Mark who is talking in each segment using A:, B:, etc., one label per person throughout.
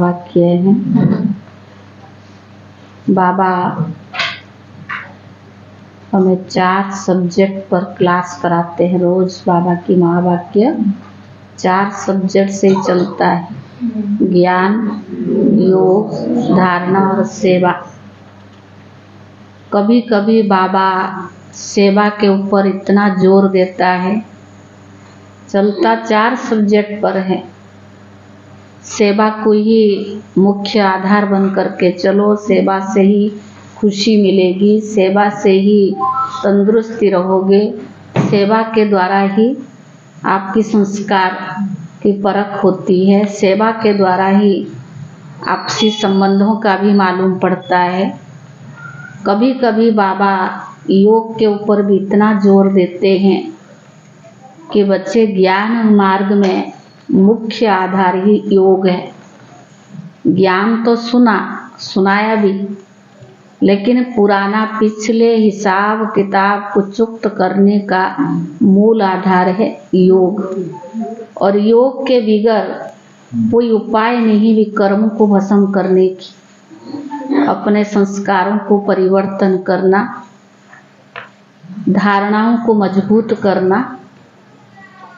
A: महावाक्य है। बाबा हमें 4 सब्जेक्ट पर क्लास कराते हैं रोज। बाबा की महावाक्य 4 सब्जेक्ट से ही चलता है, ज्ञान, योग, धारणा और सेवा। कभी कभी बाबा सेवा के ऊपर इतना जोर देता है, चलता 4 सब्जेक्ट पर है। सेवा को ही मुख्य आधार बन करके चलो, सेवा से ही खुशी मिलेगी, सेवा से ही तंदुरुस्ती रहोगे, सेवा के द्वारा ही आपकी संस्कार की परख होती है, सेवा के द्वारा ही आपसी संबंधों का भी मालूम पड़ता है। कभी कभी बाबा योग के ऊपर भी इतना जोर देते हैं कि बच्चे ज्ञान मार्ग में मुख्य आधार ही योग है। ज्ञान तो सुनाया भी, लेकिन पुराना पिछले हिसाब किताब को चुक्त करने का मूल आधार है योग। और योग के बगैर कोई उपाय नहीं भी कर्म को भस्म करने की, अपने संस्कारों को परिवर्तन करना, धारणाओं को मजबूत करना,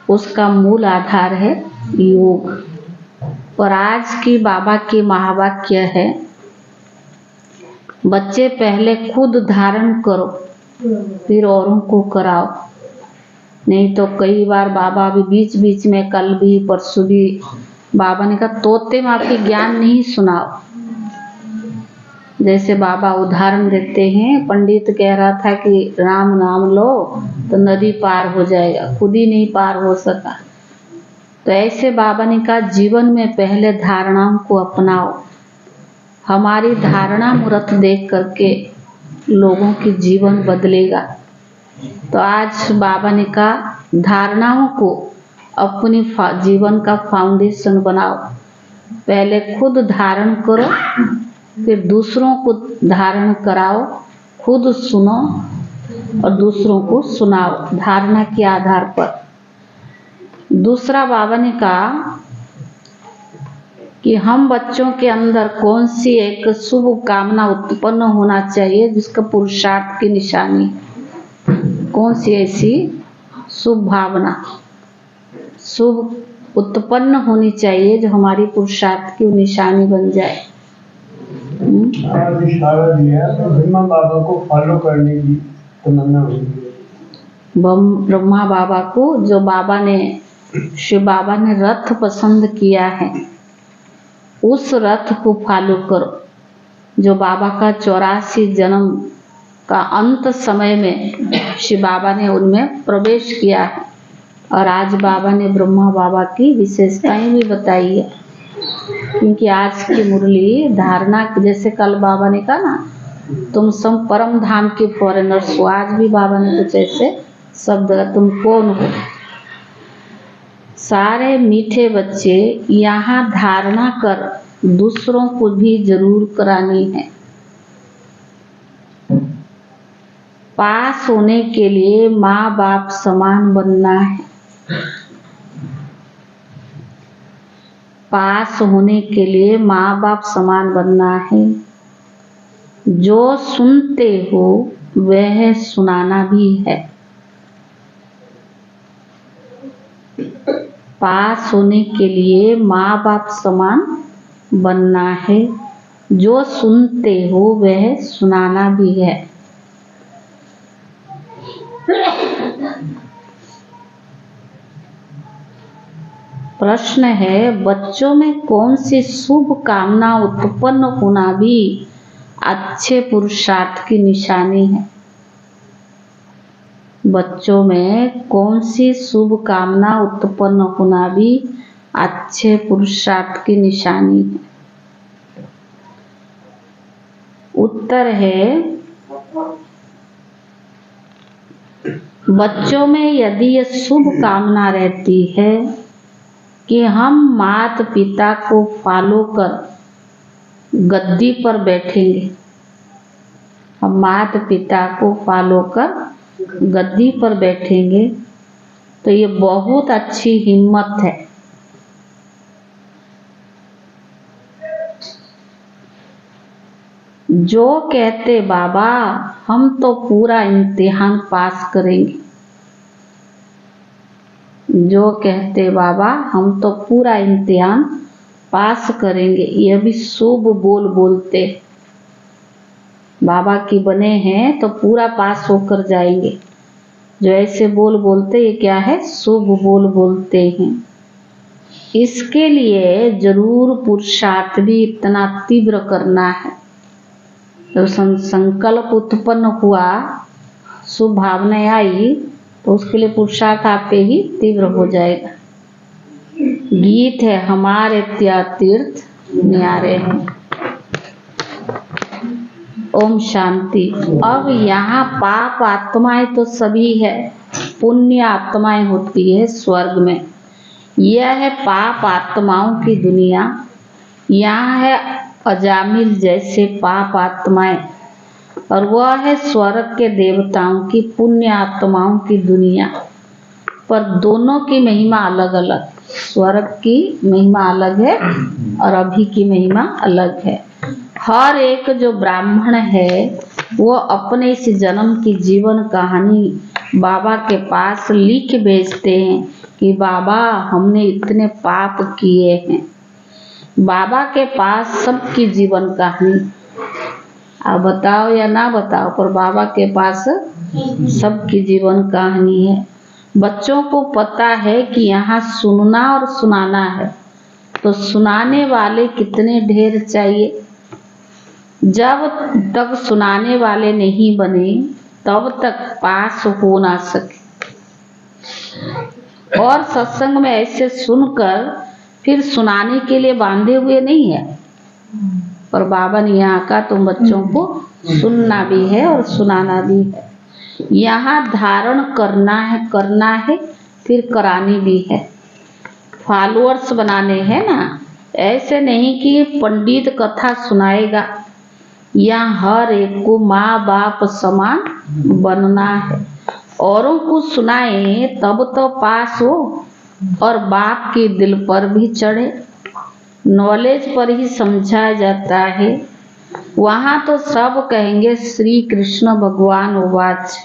A: उसका मूल आधार है योग। और आज की बाबा की महावाक्य है, बच्चे पहले खुद धारण करो फिर औरों को कराओ। नहीं तो कई बार बाबा भी बीच बीच में, कल भी परसों भी बाबा ने कहा तोते माँ की ज्ञान नहीं सुनाओ। जैसे बाबा उदाहरण देते हैं, पंडित कह रहा था कि राम नाम लो तो नदी पार हो जाएगा, खुद ही नहीं पार हो सका। तो ऐसे बाबा ने कहा जीवन में पहले धारणाओं को अपनाओ। हमारी धारणा मूर्त देख करके लोगों की जीवन बदलेगा। तो आज बाबा ने कहा धारणाओं को अपनी जीवन का फाउंडेशन बनाओ। पहले खुद धारण करो, फिर दूसरों को धारण कराओ, खुद सुनो और दूसरों को सुनाओ, धारणा के आधार पर। दूसरा बाबा ने कहा कि हम बच्चों के अंदर कौन सी एक शुभ कामना उत्पन्न होना चाहिए जिसका पुरुषार्थ की निशानी, कौन सी ऐसी शुभ भावना शुभ उत्पन्न होनी चाहिए जो हमारी पुरुषार्थ की निशानी बन जाए।
B: इशारा दिया तो ब्रह्मा बाबा को फॉलो करने की तमन्ना हुई।
A: ब्रह्मा बाबा को, जो बाबा ने, शिव बाबा ने रथ पसंद किया है, उस रथ को फॉलो करो जो बाबा का 84 जन्म का अंत समय में शिव बाबा ने उनमें प्रवेश किया है। और आज बाबा ने ब्रह्मा बाबा की विशेषताएं भी बताई है, क्योंकि आज की मुरली धारणा, जैसे कल बाबा ने कहा ना तुम सब परम धाम के फॉरेनर्स हो, आज भी बाबा ने कुछ ऐसे शब्द, तुम कौन हो। सारे मीठे बच्चे यहाँ धारणा कर दूसरों को भी जरूर करानी है। पास होने के लिए माँ बाप समान बनना है। पास होने के लिए माँ बाप समान बनना है। जो सुनते हो वह सुनाना भी है। पास होने के लिए माँ बाप समान बनना है। जो सुनते हो वह सुनाना भी है। प्रश्न है, बच्चों में कौन सी शुभ कामना उत्पन्न होना भी अच्छे पुरुषार्थ की निशानी है। बच्चों में कौन सी शुभ कामना उत्पन्न होना भी अच्छे पुरुषार्थ की निशानी है। उत्तर है, बच्चों में यदि यह शुभ कामना रहती है कि हम माता पिता को फॉलो कर गद्दी पर बैठेंगे, हम माता पिता को फॉलो कर गद्दी पर बैठेंगे, तो ये बहुत अच्छी हिम्मत है। जो कहते बाबा हम तो पूरा इम्तिहान पास करेंगे, जो कहते बाबा हम तो पूरा इम्तिहान पास करेंगे, ये भी शुभ बोल बोलते। बाबा की बने हैं तो पूरा पास होकर जाएंगे। जो ऐसे बोल बोलते ये क्या है? शुभ बोल बोलते हैं। इसके लिए जरूर पुरुषार्थ भी इतना तीव्र करना है। तो संकल्प उत्पन्न हुआ, शुभ भावना आई, तो उसके लिए पुरुषार्थ आप पे ही तीव्र हो जाएगा। गीत है हमारे तीर्थ न्यारे हैं। ओम शांति। अब यहाँ पाप आत्माएं तो सभी है, पुण्य आत्माएं होती है स्वर्ग में। यह है पाप आत्माओं की दुनिया। यहाँ है अजामिल जैसे पाप आत्माएं, और वह है स्वर्ग के देवताओं की पुण्य आत्माओं की दुनिया। पर दोनों की महिमा अलग अलग। स्वर्ग की महिमा अलग है और अभी की महिमा अलग है। हर एक जो ब्राह्मण है वो अपने इस जन्म की जीवन कहानी बाबा के पास लिख भेजते हैं कि बाबा हमने इतने पाप किए हैं। बाबा के पास सबकी जीवन कहानी, आप बताओ या ना बताओ, पर बाबा के पास सबकी जीवन कहानी है। बच्चों को पता है कि यहाँ सुनना और सुनाना है, तो सुनाने वाले कितने ढेर चाहिए। जब तक सुनाने वाले नहीं बने तब तक पास हो ना सके। और सत्संग में ऐसे सुनकर फिर सुनाने के लिए बांधे हुए नहीं है, पर बाबा ने यहाँ का तुम बच्चों को सुनना भी है और सुनाना भी है। यहाँ धारण करना है फिर करानी भी है। फॉलोअर्स बनाने हैं ना, ऐसे नहीं कि पंडित कथा सुनाएगा। यहाँ हर एक को माँ बाप समान बनना है। औरों को सुनाए तब तो पास हो और बाप के दिल पर भी चढ़े। नॉलेज पर ही समझाया जाता है। वहाँ तो सब कहेंगे श्री कृष्ण भगवान वाच,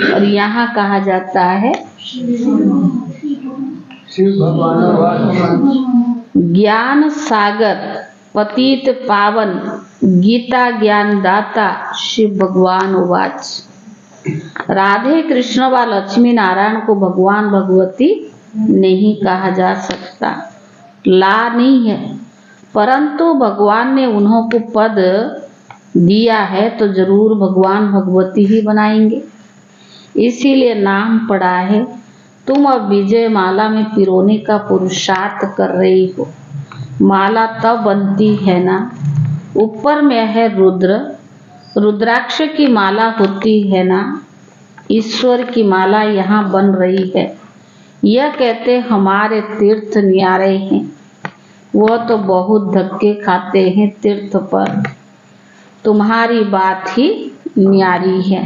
A: और यहाँ कहा जाता है
B: शिव भगवान वाच।
A: ज्ञान सागर पतित पावन गीता ज्ञान दाता शिव भगवान वाच। राधे कृष्ण व लक्ष्मी नारायण को भगवान भगवती नहीं कहा जा सकता, ला नहीं है, परंतु भगवान ने उन्हों को पद दिया है तो जरूर भगवान भगवती ही बनाएंगे। इसीलिए नाम पड़ा है। तुम अब विजय माला में पिरोने का पुरुषार्थ कर रही हो। माला तब बनती है ना, ऊपर में है रुद्र, रुद्राक्ष की माला होती है ना, ईश्वर की माला यहाँ बन रही है। यह कहते हमारे तीर्थ न्यारे हैं। वह तो बहुत धक्के खाते हैं तीर्थ पर, तुम्हारी बात ही न्यारी है।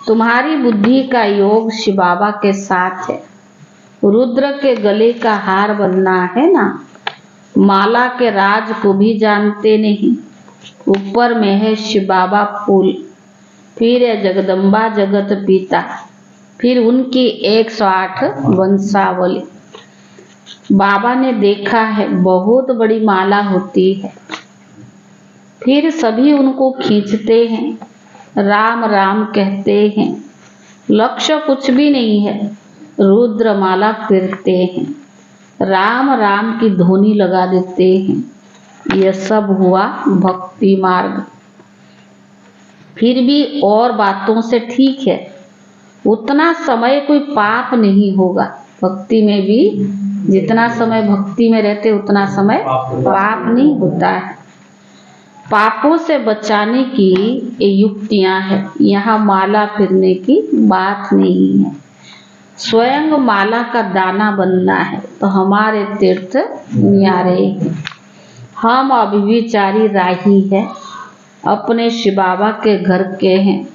A: तुम्हारी बुद्धि का योग शिव बाबा के साथ है। रुद्र के गले का हार बनना है ना, माला के राज को भी जानते नहीं। ऊपर में है शिव बाबा फूल, फिर है जगदम्बा जगत पिता, फिर उनकी 108 वंशावली। बाबा ने देखा है बहुत बड़ी माला होती है, फिर सभी उनको खींचते हैं, राम राम कहते हैं। लक्ष्य कुछ भी नहीं है, रुद्र माला फिरते हैं, राम राम की ध्वनि लगा देते हैं। यह सब हुआ भक्ति मार्ग। फिर भी और बातों से ठीक है, उतना समय कोई पाप नहीं होगा। भक्ति में भी जितना समय भक्ति में रहते उतना समय पाप नहीं होता है। पापों से बचाने की ये युक्तियां हैं। यहाँ माला फिरने की बात नहीं है। स्वयं माला का दाना बनना है तो हमारे तीर्थ न्यारे हैं। हम अभिविचारी राही है, अपने शिव बाबा के घर के हैं।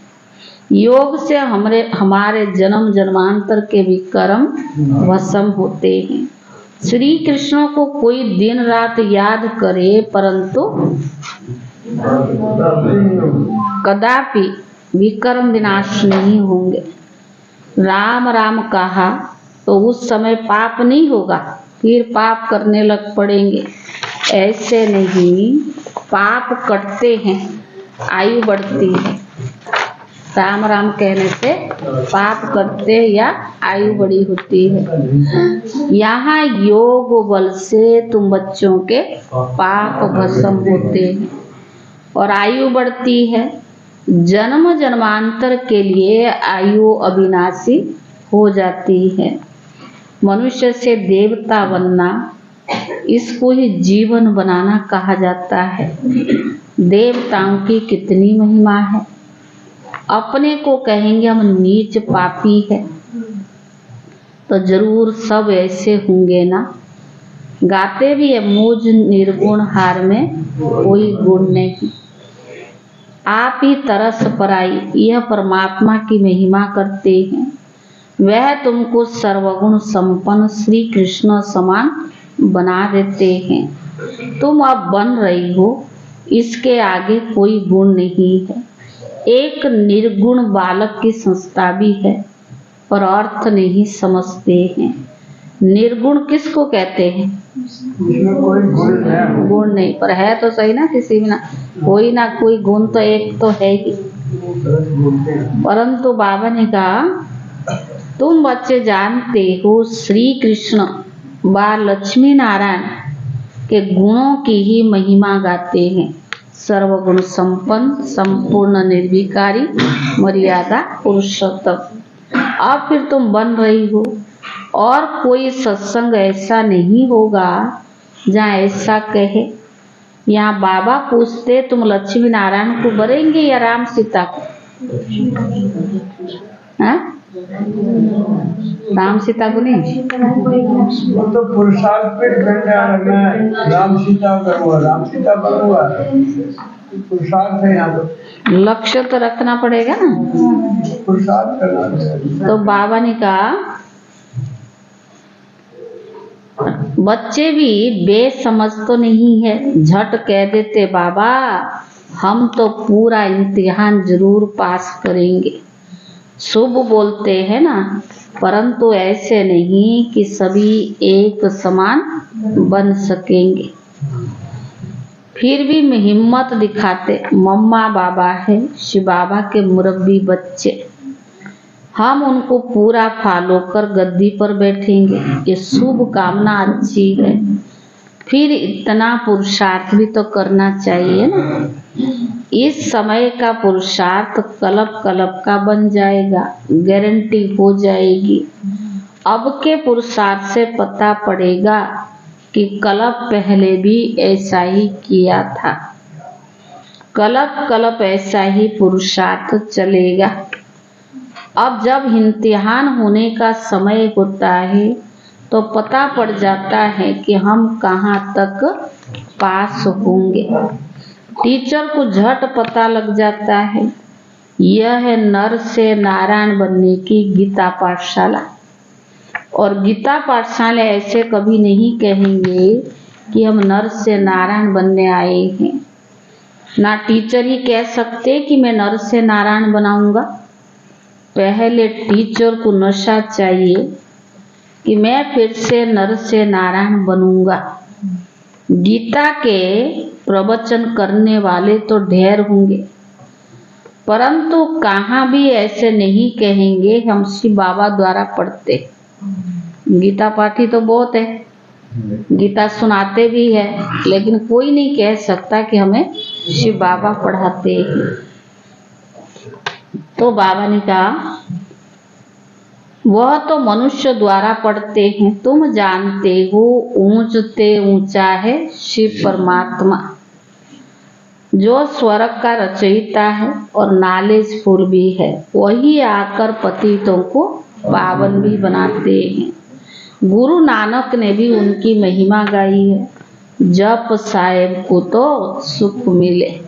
A: योग से हमारे जन्म जन्मांतर के भी कर्म भस्म होते हैं। श्री कृष्ण को कोई दिन रात याद करे, परंतु कदापि विकर्म विनाश नहीं होंगे। राम राम कहा तो उस समय पाप नहीं होगा, फिर पाप करने लग पड़ेंगे। ऐसे नहीं, पाप कटते हैं, आयु बढ़ती है। राम राम कहने से पाप करते या आयु बड़ी होती है। यहाँ योग बल से तुम बच्चों के पाप भस्म होते हैं और आयु बढ़ती है। जन्म जन्मांतर के लिए आयु अविनाशी हो जाती है। मनुष्य से देवता बनना, इसको ही जीवन बनाना कहा जाता है। देवताओं की कितनी महिमा है। अपने को कहेंगे हम नीच पापी है, तो जरूर सब ऐसे होंगे ना। गाते भी है, मुझ निर्गुण हार में कोई गुण नहीं, आप ही तरस पर आई। यह परमात्मा की महिमा करते हैं। वह तुमको सर्वगुण संपन्न श्री कृष्ण समान बना देते हैं। तुम अब बन रही हो, इसके आगे कोई गुण नहीं है। एक निर्गुण बालक की संस्था भी है, पर अर्थ नहीं समझते हैं। निर्गुण किसको कहते हैं?
B: कोई
A: गुण नहीं, पर है तो सही ना, किसी में ना कोई गुण तो एक तो है ही। परंतु बाबा ने कहा, तुम बच्चे जानते हो श्री कृष्ण व लक्ष्मी नारायण के गुणों की ही महिमा गाते हैं। सर्वगुण संपन्न, संपूर्ण निर्विकारी, मर्यादा पुरुषोत्तम। अब फिर तुम बन रही हो, और कोई सत्संग ऐसा नहीं होगा जहाँ ऐसा कहे। यहाँ बाबा पूछते, तुम लक्ष्मी नारायण को बरेंगे या राम सीता को? हाँ? राम सीता को नहीं।
B: वो तो पुरुषार्थ पे डिपेंड है। मैं राम सीता करूँगा, राम सीता बनूंगा, पुरुषार्थ है। यहाँ पर
A: लक्ष्य तो रखना पड़ेगा ना,
B: पुरुषार्थ करना पड़ेगा।
A: तो बाबा ने कहा, बच्चे भी बेसमझ तो नहीं है, झट कह देते बाबा हम तो पूरा इम्तिहान जरूर पास करेंगे। शुभ बोलते हैं ना, परंतु ऐसे नहीं कि सभी एक समान बन सकेंगे। फिर भी हिम्मत दिखाते। मम्मा बाबा है, शिव बाबा के मुरब्बी बच्चे, हम उनको पूरा फॉलो कर गद्दी पर बैठेंगे। ये शुभ कामना अच्छी है, फिर इतना पुरुषार्थ भी तो करना चाहिए ना। इस समय का पुरुषार्थ कल्प कल्प का बन जाएगा, गारंटी हो जाएगी। अब के पुरुषार्थ से पता पड़ेगा कि कल्प पहले भी ऐसा ही किया था। कल्प कल्प ऐसा ही पुरुषार्थ चलेगा। अब जब इम्तिहान होने का समय होता है तो पता पड़ जाता है कि हम कहाँ तक पास होंगे। टीचर को झट पता लग जाता है। यह है नर से नारायण बनने की गीता पाठशाला। और गीता पाठशाला ऐसे कभी नहीं कहेंगे कि हम नर से नारायण बनने आए हैं। ना टीचर ही कह सकते कि मैं नर से नारायण बनाऊंगा। पहले टीचर को नशा चाहिए कि मैं फिर से नर से नारायण बनूंगा। गीता के प्रवचन करने वाले तो ढेर होंगे, परंतु कहाँ भी ऐसे नहीं कहेंगे हम शिव बाबा द्वारा पढ़ते। गीता पाठी तो बहुत है, गीता सुनाते भी है, लेकिन कोई नहीं कह सकता कि हमें शिव बाबा पढ़ाते हैं। तो बाबा ने कहा, वह तो मनुष्य द्वारा पढ़ते हैं, तुम जानते हो ऊंचते ऊंचा है शिव परमात्मा, जो स्वर्ग का रचयिता है और नॉलेजफुल भी है। वही आकर पतितों को पावन भी बनाते हैं। गुरु नानक ने भी उनकी महिमा गाई है, जप साहेब को तो सुख मिले।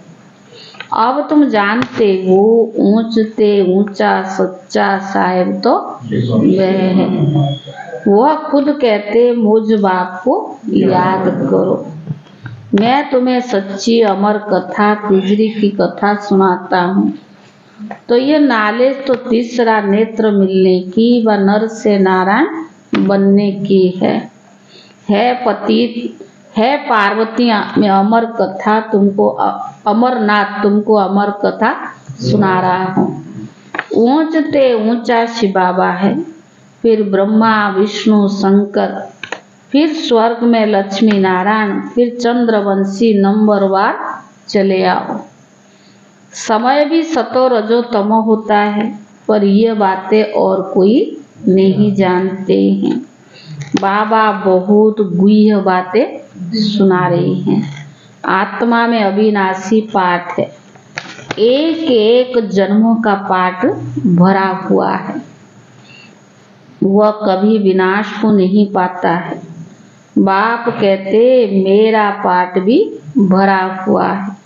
A: अब तुम जानते हो ऊंचते ऊंचा सच्चा साहेब तो वह है। वह खुद कहते मुझ बाप को याद करो। मैं तुम्हें सच्ची अमर कथा तिजरी की कथा सुनाता हूँ। तो ये नालिश तो तीसरा नेत्र मिलने की व नर से नारायण बनने की है पतित है पार्वती में अमर कथा तुमको अमरनाथ तुमको अमर कथा सुना रहा हूँ। ऊंचते ऊंचा शिव बाबा है, फिर ब्रह्मा विष्णु शंकर, फिर स्वर्ग में लक्ष्मी नारायण, फिर चंद्रवंशी नंबरवार चले आओ। समय भी सतो रजो तमो होता है, पर ये बातें और कोई नहीं जानते हैं। बाबा बहुत गुह्य बातें सुना रही हैं। आत्मा में अविनाशी पाठ है, एक एक जन्मों का पाठ भरा हुआ है, वह कभी विनाश को नहीं पाता है। बाप कहते मेरा पाठ भी भरा हुआ है।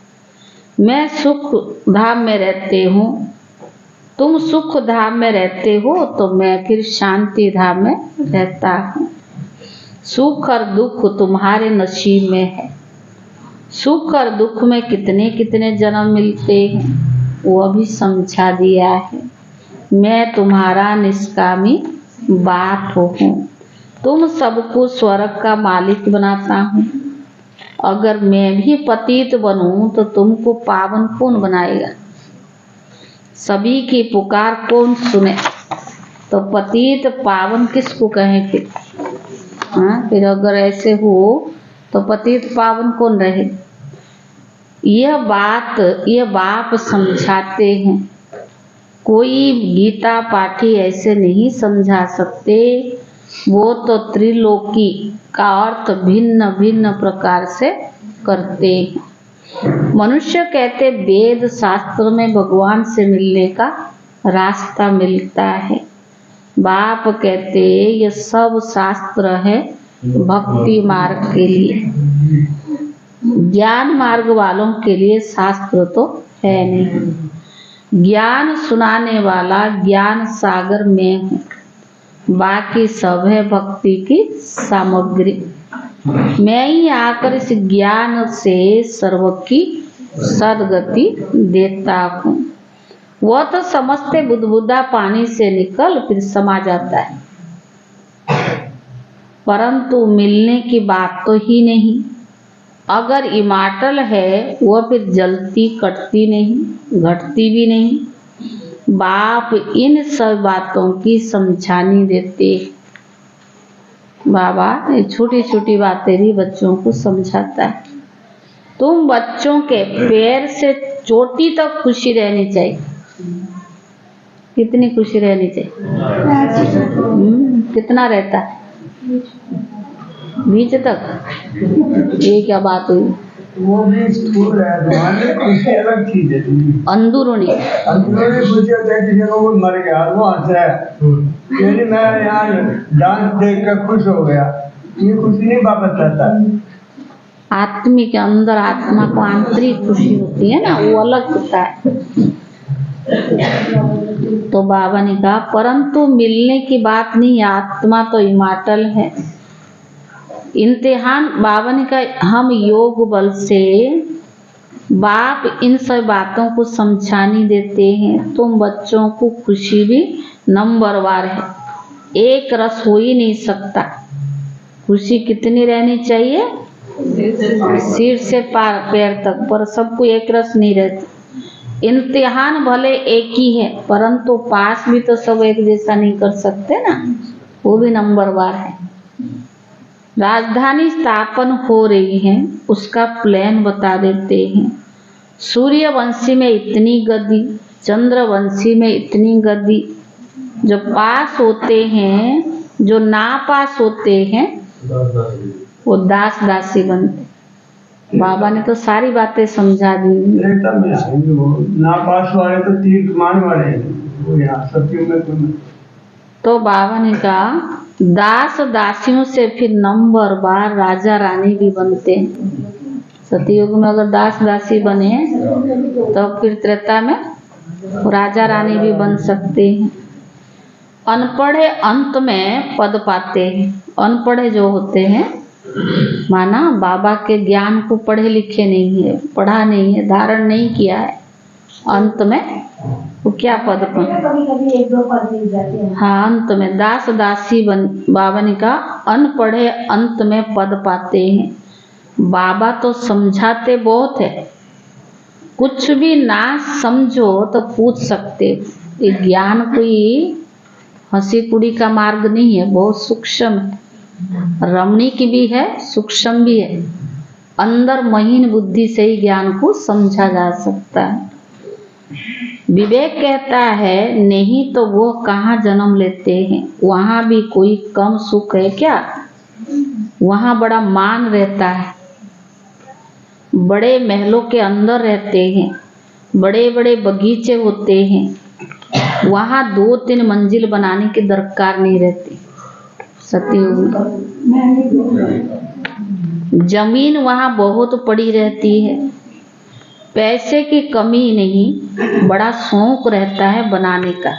A: मैं सुख धाम में रहते हूँ, तुम सुख धाम में रहते हो, तो मैं फिर शांति धाम में रहता हूँ। सुख और दुख तुम्हारे नसीब में है। सुख और दुख में कितने कितने जन्म मिलते हैं वो भी समझा दिया है। मैं तुम्हारा निष्कामी बाप हूँ, तुम सबको स्वर्ग का मालिक बनाता हूँ। अगर मैं भी पतित बनूं तो तुमको पावन कौन बनाएगा? सभी की पुकार कौन सुने? तो पतित पावन किसको कहें फिर? हाँ, फिर अगर ऐसे हो तो पतित पावन कौन रहे? यह बाप समझाते हैं। कोई गीता पाठी ऐसे नहीं समझा सकते। वो तो त्रिलोकी का अर्थ भिन्न भिन्न प्रकार से करते हैं। मनुष्य कहते वेद शास्त्र में भगवान से मिलने का रास्ता मिलता है। बाप कहते ये सब शास्त्र है भक्ति मार्ग के लिए, ज्ञान मार्ग वालों के लिए शास्त्र तो है नहीं। ज्ञान सुनाने वाला ज्ञान सागर में हूँ, बाकी सब है भक्ति की सामग्री। मैं ही आकर इस ज्ञान से सर्व की सदगति देता हूँ। वह तो समझते बुदबुदा पानी से निकल फिर समा जाता है, परंतु मिलने की बात तो ही नहीं। अगर इमाटल है वह फिर जलती कटती नहीं, घटती भी नहीं। बाप इन सब बातों की समझानी देते। बाबा ये छोटी छोटी बातें भी बच्चों को समझाता है। तुम बच्चों के पैर से चोटी तक खुशी रहनी चाहिए। कितनी खुशी रहनी चाहिए? कितना रहता है? बीच तक। ये क्या बात हुई?
B: वो भी स्थूल है, तुम्हारी खुशी अलग चीज है।
A: अंदरूनी
B: खुशी होती है। किसी को कोई मर गया वो हंस है, यानी मैं यहाँ डांस देख कर खुश हो गया, ये खुशी नहीं वापस आता।
A: आत्मी के अंदर आत्मा को आंतरिक खुशी होती है ना, वो अलग होता है। तो बाबा ने कहा परंतु मिलने की बात नहीं, आत्मा तो इमाटल है। इम्तिहान बाबा ने कहा हम योग बल से बाप इन सब बातों को समझानी देते हैं। तुम बच्चों को खुशी भी नंबरवार है, एक रस हो ही नहीं सकता। खुशी कितनी रहनी चाहिए? सिर से पैर तक, पर सबको एक रस नहीं रहती। इम्तिहान भले एक ही है, परंतु पास भी तो सब एक जैसा नहीं कर सकते ना, वो भी नंबरवार है। राजधानी स्थापन हो रही है, उसका प्लान बता देते हैं। सूर्यवंशी में इतनी गद्दी, चंद्रवंशी में इतनी गद्दी। जो पास होते हैं, जो ना पास होते हैं, वो दास दासी बनते। बाबा ने तो सारी बातें समझा दी।
B: ना पास वाले तो तीर्थ मान वाले वो यहाँ सत्युग में।
A: तो बाबा ने कहा दास दासियों से फिर नंबरवार राजा रानी भी बनते हैं। सतयुग में अगर दास दासी बने तो फिर त्रेता में राजा रानी भी बन सकते हैं। अनपढ़े अंत में पद पाते हैं। अनपढ़े जो होते हैं माना बाबा के ज्ञान को पढ़े लिखे नहीं है, पढ़ा नहीं है, धारण नहीं किया है, अंत में वो क्या पद पर,
C: कभी-कभी 1-2 पद मिल जाते हैं।
A: हाँ, अंत में दास दासी बन, बाबा ने कहा अनपढ़े अंत में पद पाते हैं। बाबा तो समझाते बहुत है, कुछ भी ना समझो तो पूछ सकते। ये ज्ञान कोई हंसी कुड़ी का मार्ग नहीं है, बहुत सूक्ष्म है, रमणीक भी है, सूक्ष्म भी है। अंदर महीन बुद्धि से ही ज्ञान को समझा जा सकता है। विवेक कहता है नहीं तो वो कहाँ जन्म लेते हैं, वहाँ भी कोई कम सुख है क्या? वहाँ बड़ा मान रहता है, बड़े महलों के अंदर रहते हैं, बड़े बड़े बगीचे होते हैं, वहाँ 2-3 मंजिल बनाने की दरकार नहीं रहती। सतयुग जमीन वहाँ बहुत पड़ी रहती है, पैसे की कमी नहीं, बड़ा शौक रहता है बनाने का।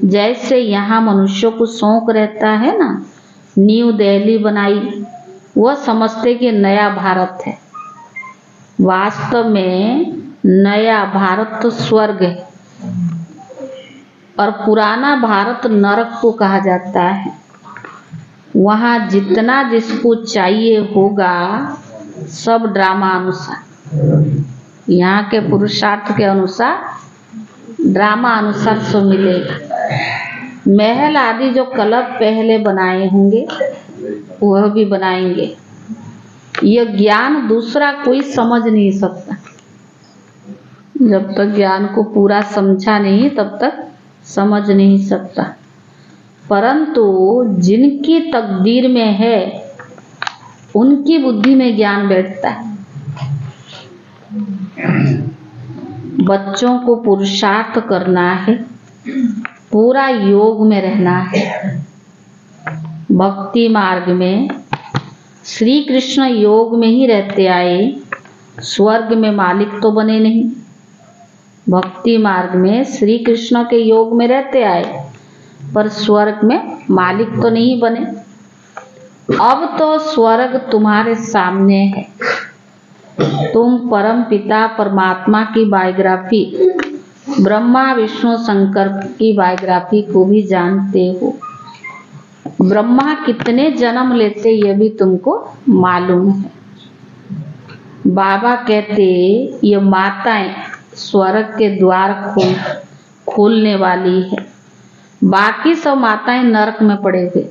A: जैसे यहाँ मनुष्यों को शौक रहता है ना, न्यू दिल्ली बनाई, वह समझते कि नया भारत है। वास्तव में नया भारत तो स्वर्ग है और पुराना भारत नरक को कहा जाता है। वहाँ जितना जिसको चाहिए होगा सब ड्रामा अनुसार, यहाँ के पुरुषार्थ के अनुसार ड्रामा अनुसार सो मिलेगा। महल आदि जो क्लब पहले बनाए होंगे वह भी बनाएंगे। यह ज्ञान दूसरा कोई समझ नहीं सकता। जब तक ज्ञान को पूरा समझा नहीं तब तक समझ नहीं सकता। परंतु जिनकी तकदीर में है उनकी बुद्धि में ज्ञान बैठता है। बच्चों को पुरुषार्थ करना है, पूरा योग में रहना है। भक्ति मार्ग में श्री कृष्ण योग में ही रहते आए, स्वर्ग में मालिक तो बने नहीं। भक्ति मार्ग में श्री कृष्ण के योग में रहते आए पर स्वर्ग में मालिक तो नहीं बने। अब तो स्वर्ग तुम्हारे सामने है। तुम परम पिता परमात्मा की बायोग्राफी, ब्रह्मा विष्णु शंकर की बायोग्राफी को भी जानते हो। ब्रह्मा कितने जन्म लेते ये भी तुमको मालूम है। बाबा कहते ये माताएं स्वर्ग के द्वार खोलने वाली है, बाकी सब माताएं नरक में पड़े हुए।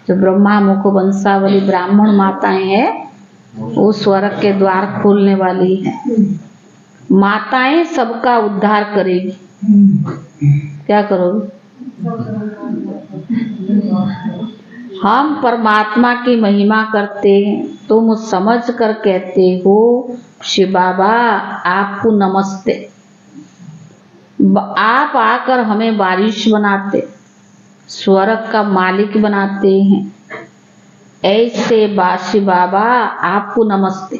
A: जो ब्रह्मा मुख वंशावली ब्राह्मण माताएं हैं वो स्वर्ग के द्वार खोलने वाली है। माताएं सबका उद्धार करेगी। क्या करोगे? हम परमात्मा की महिमा करते हैं, तुम समझ कर कहते हो शिव बाबा आपको नमस्ते। आप आकर हमें बारिश बनाते, स्वर्ग का मालिक बनाते हैं। ऐसे बाशी बाबा आपको नमस्ते।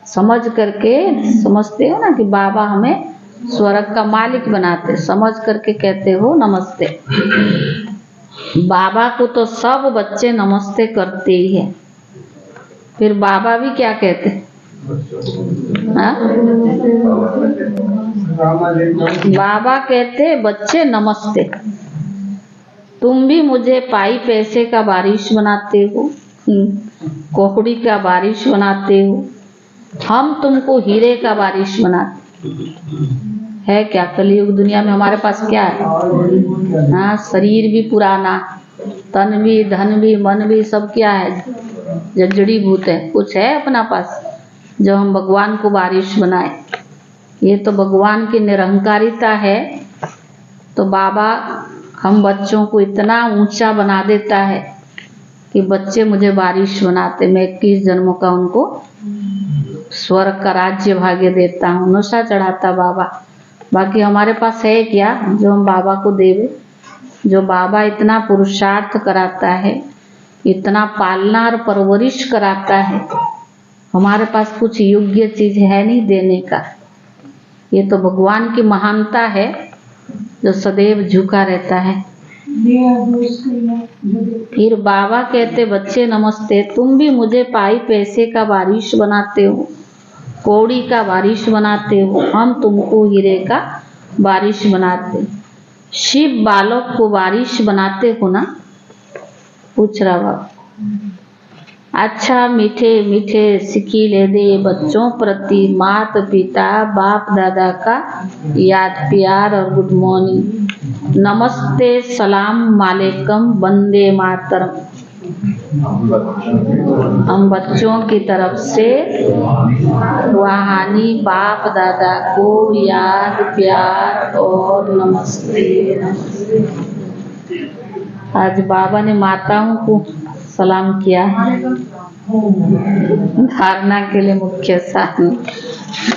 A: समझ करके समझते हो ना कि बाबा हमें स्वर्ग का मालिक बनाते, समझ करके कहते हो नमस्ते। बाबा को तो सब बच्चे नमस्ते करते ही हैं, फिर बाबा भी क्या कहते हैं? बाबा कहते बच्चे नमस्ते। तुम भी मुझे पाई पैसे का बारिश बनाते हो, कोहड़ी का बारिश बनाते हो, हम तुमको हीरे का बारिश बनाते है। क्या कलयुग दुनिया में हमारे पास क्या है? हाँ, शरीर भी पुराना, तन भी, धन भी, मन भी सब क्या है? जड़ी भूत है। कुछ है अपना पास जो हम भगवान को बारिश बनाए? ये तो भगवान की निरंकारिता है। तो बाबा हम बच्चों को इतना ऊंचा बना देता है कि बच्चे मुझे बारिश बनाते। मैं 21 जन्मों का उनको स्वर्ग का राज्य भाग्य देता हूँ, नशा चढ़ाता बाबा। बाकी हमारे पास है क्या जो हम बाबा को देवे? जो बाबा इतना पुरुषार्थ कराता है, इतना पालना और परवरिश कराता है, हमारे पास कुछ योग्य चीज है नहीं देने का। ये तो भगवान की महानता है जो सदैव झुका रहता है। फिर बाबा कहते, बच्चे नमस्ते, तुम भी मुझे पाई पैसे का बारिश बनाते हो, कौड़ी का बारिश बनाते हो, हम तुमको हीरे का बारिश बनाते। शिव बालक को बारिश बनाते हो ना? पूछ रहा बाबा। अच्छा मीठे मीठे सिकीले दे बच्चों प्रति माता पिता बाप दादा का याद प्यार और गुड मॉर्निंग, नमस्ते सलाम वालेकुम वंदे मातरम। हम बच्चों की तरफ से रूहानी बाप दादा को याद प्यार और नमस्ते। आज बाबा ने माताओं को सलाम किया है। धारणा के लिए मुख्य साधन।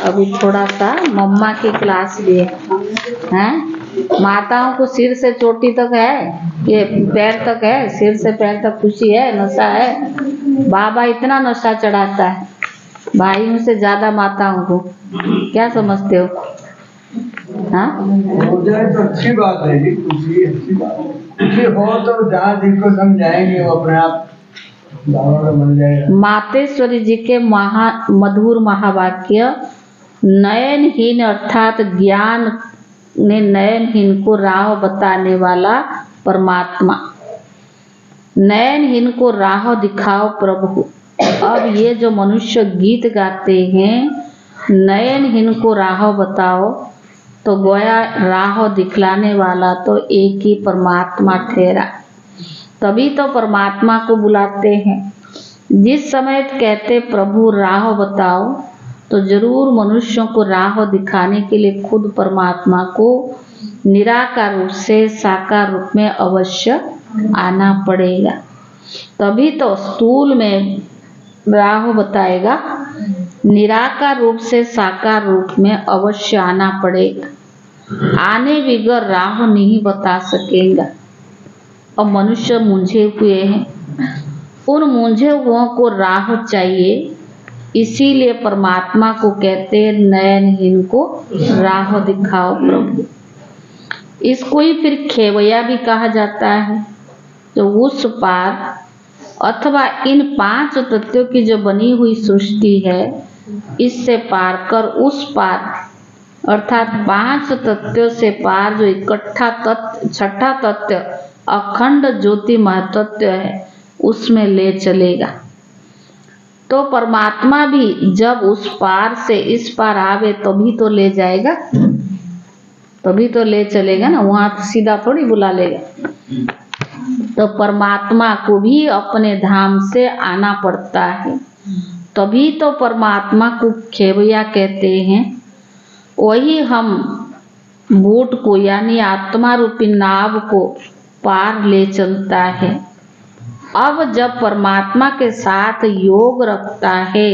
A: अभी थोड़ा सा मम्मा की क्लास भी है। माताओं को सिर से चोटी तक है, ये पैर तक है, सिर से पैर तक खुशी है, नशा है। बाबा इतना नशा चढ़ाता है भाइयों से ज्यादा माताओं को। क्या समझते हो? हाँ,
B: हो जाए तो अच्छी बात है जी, खुशी अच्छी बात है। खुशी हो तो जहाँ जिनको समझाएंगे वो अपने आप बाबा बन जाएगा।
A: मातेश्वरी जी के मधुर महावाक्य, नयनहीन अर्थात ज्ञान ने नयनहीन को राह बताने वाला परमात्मा। नयनहीन को राह दिखाओ प्रभु। अब ये जो मनुष्य गीत गाते हैं, नयनहीन को राह बताओ, तो गोया राह दिखलाने वाला तो एक ही परमात्मा ठहरा। तभी तो परमात्मा को बुलाते हैं। जिस समय कहते प्रभु राह बताओ, तो जरूर मनुष्यों को राह दिखाने के लिए खुद परमात्मा को निराकार रूप से साकार रूप में अवश्य आना पड़ेगा। तभी तो स्थूल में राह बताएगा, निराकार रूप से साकार रूप में अवश्य आना पड़ेगा। आने बिगर राह नहीं बता सकेगा। अब मनुष्य मूंझे हुए हैं, उन मूंझे हुओं को राह चाहिए। इसीलिए परमात्मा को कहते हैं नयनहीन को राह दिखाओ प्रभु। इसको ही फिर खेवैया भी कहा जाता है। तो उस पार अथवा इन पांच तत्वों की जो बनी हुई सृष्टि है, इससे पार कर उस पार अर्थात पांच तत्वों से पार जो इकट्ठा तत्व, छठा तत्व अखंड ज्योति महतत्व है, उसमें ले चलेगा। तो परमात्मा भी जब उस पार से इस पार आवे तभी तो ले जाएगा, तभी तो ले चलेगा ना, वहां सीधा थोड़ी बुला लेगा। तो परमात्मा को भी अपने धाम से आना पड़ता है। तभी तो परमात्मा को खेवैया कहते हैं। वही हम बोट को यानी आत्मा रूपी नाव को पार ले चलता है। अब जब परमात्मा के साथ योग रखता है,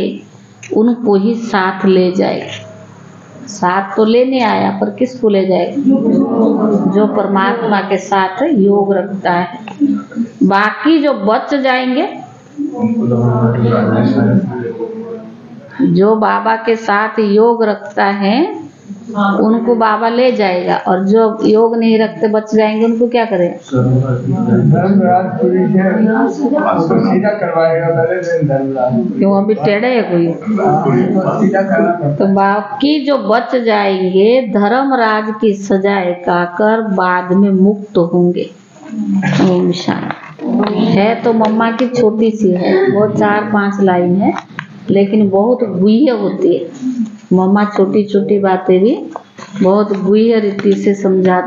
A: उनको ही साथ ले जाएगा। साथ तो लेने आया, पर किसको ले जाएगा? जो परमात्मा के साथ योग रखता है। बाकी जो बच जाएंगे, जो बाबा के साथ योग रखता है, उनको बाबा ले जाएगा। और जो योग नहीं रखते बच जाएंगे, उनको क्या करें?
B: सीधा करवाएगा
A: क्यों अभी टेढ़े है कोई? तो बाकी जो बच जाएंगे धर्मराज की सजाए काकर बाद में मुक्त होंगे। ओम शांति। है तो मम्मा की छोटी सी है, वो 4-5 लाइन है, लेकिन बहुत गुह्य होती है। मम्मा छोटी छोटी बातें भी बहुत गुह्य रीति से समझा।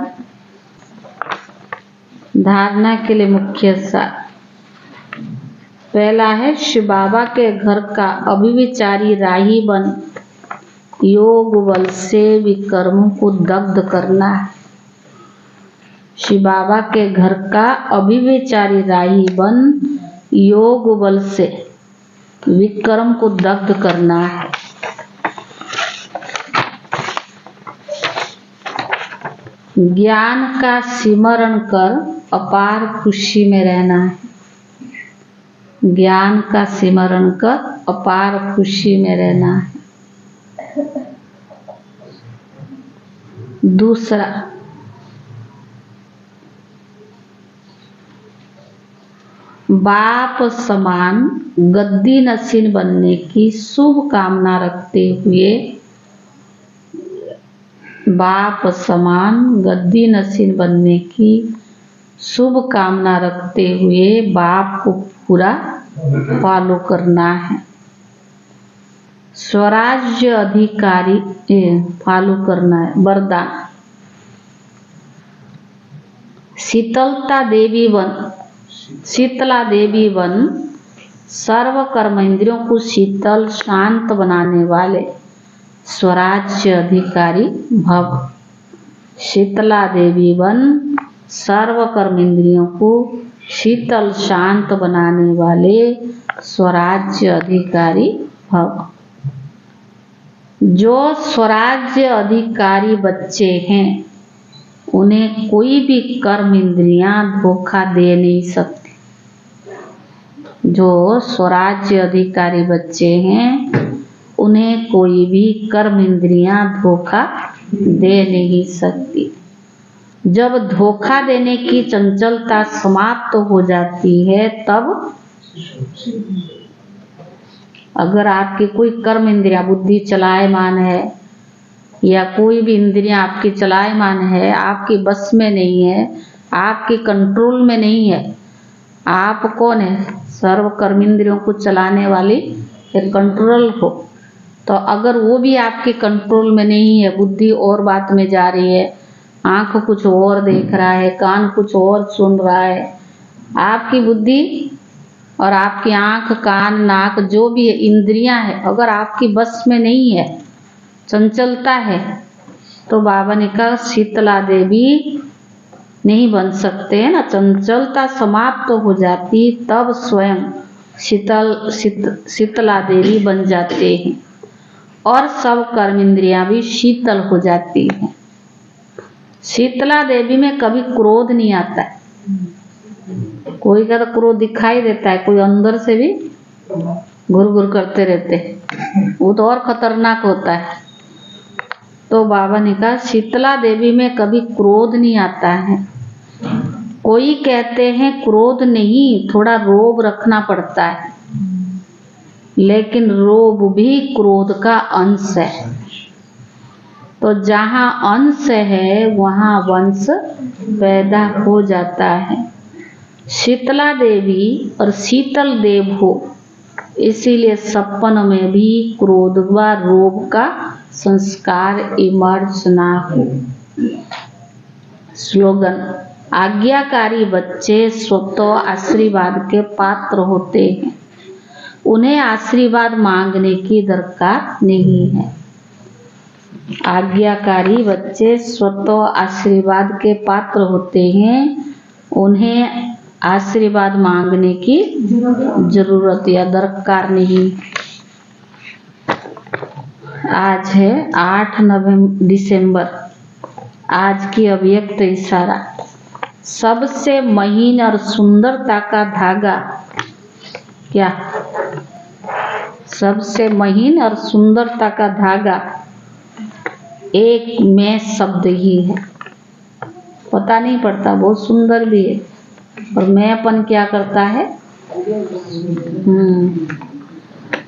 A: धारणा के लिए मुख्य सार पहला है, शिव बाबा के घर का अभिविचारी राही बन योग बल से विकर्मों को दग्ध करना है। शिव बाबा के घर का अभिविचारी राही बन योग बल से विकर्म को दग्ध करना है। ज्ञान का सिमरण कर अपार खुशी में रहना है। ज्ञान का सिमरण कर अपार खुशी में रहना है। दूसरा, बाप समान गद्दी नसीन बनने की शुभ कामना रखते हुए, बाप समान गद्दी नसीन बनने की शुभ कामना रखते हुए बाप को पूरा फॉलो करना है। स्वराज्य अधिकारी फॉलो करना है। वरदान, शीतला देवी वन सर्व कर्म इंद्रियों को शीतल शांत बनाने वाले स्वराज्य अधिकारी भव। शीतला देवी वन सर्व कर्म इंद्रियों को शीतल शांत बनाने वाले स्वराज्य अधिकारी भव। जो स्वराज्य अधिकारी बच्चे हैं उन्हें कोई भी कर्म इंद्रियां धोखा दे नहीं सकती। जो स्वराज्य अधिकारी बच्चे हैं उन्हें कोई भी कर्म इंद्रियां धोखा दे नहीं सकती। जब धोखा देने की चंचलता समाप्त हो जाती है तब अगर आपकी कोई कर्म इंद्रिया बुद्धि चलायमान है या कोई भी इंद्रियां आपकी चलायमान है, आपकी बस में नहीं है, आपके कंट्रोल में नहीं है, आप कौन है? सर्व कर्म इंद्रियों को चलाने वाली कंट्रोल हो। तो अगर वो भी आपके कंट्रोल में नहीं है, बुद्धि और बात में जा रही है, आंख कुछ और देख रहा है, कान कुछ और सुन रहा है, आपकी बुद्धि और आपकी आंख कान नाक जो भी इंद्रियां है अगर आपकी बस में नहीं है, चंचलता है, तो बाबा ने कहा शीतला देवी नहीं बन सकते हैं ना। चंचलता समाप्त हो जाती तब स्वयं शीतला देवी बन जाते हैं और सब कर्म इंद्रियां भी शीतल हो जाती हैं। शीतला देवी में कभी क्रोध नहीं आता है। कोई का तो क्रोध दिखाई देता है, कोई अंदर से भी घुर घुर करते रहते हैं, वो तो और खतरनाक होता है। तो बाबा ने कहा शीतला देवी में कभी क्रोध नहीं आता है। कोई कहते हैं क्रोध नहीं, थोड़ा रोब रखना पड़ता है, लेकिन रोब भी क्रोध का अंश है। तो जहाँ अंश है वहाँ वंश पैदा हो जाता है। शीतला देवी और शीतल देव हो, इसीलिए सपन में भी क्रोध व रोग का संस्कार इमर्ज ना हो। स्लोगन, आज्ञाकारी बच्चे स्वतः आशीर्वाद के पात्र होते हैं, उन्हें आशीर्वाद मांगने की दरकार नहीं है। आज्ञाकारी बच्चे स्वतः आशीर्वाद के पात्र होते हैं, उन्हें आशीर्वाद मांगने की जरूरत या दरकार नहीं। आज है 8 दिसंबर। आज की अव्यक्त इशारा, सबसे महीन और सुंदरता का धागा क्या? सबसे महीन और सुंदरता का धागा एक मैं शब्द ही है। पता नहीं पड़ता, बहुत सुंदर भी है, और मैंपन क्या करता है?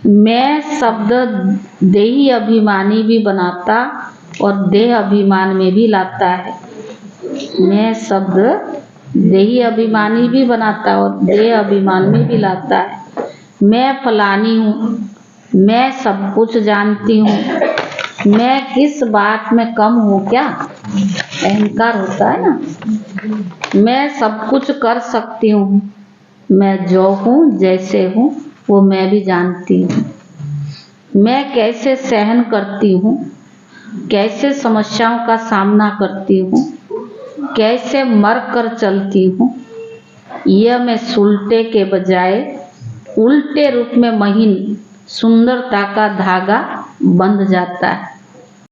A: मैं शब्द देही अभिमानी भी बनाता और देह अभिमान में भी लाता है। मैं शब्द देही अभिमानी भी बनाता और देह अभिमान में भी लाता है। मैं फलानी हूँ, मैं सब कुछ जानती हूँ, मैं किस बात में कम हूँ क्या? अहंकार होता है ना। मैं सब कुछ कर सकती हूँ, मैं जो हूँ जैसे हूँ वो मैं भी जानती हूँ। मैं कैसे सहन करती हूँ, कैसे समस्याओं का सामना करती हूँ, कैसे मर कर चलती हूँ, यह मैं सुलटे के बजाय उल्टे रूप में महीन सुंदरता का धागा बंध जाता है।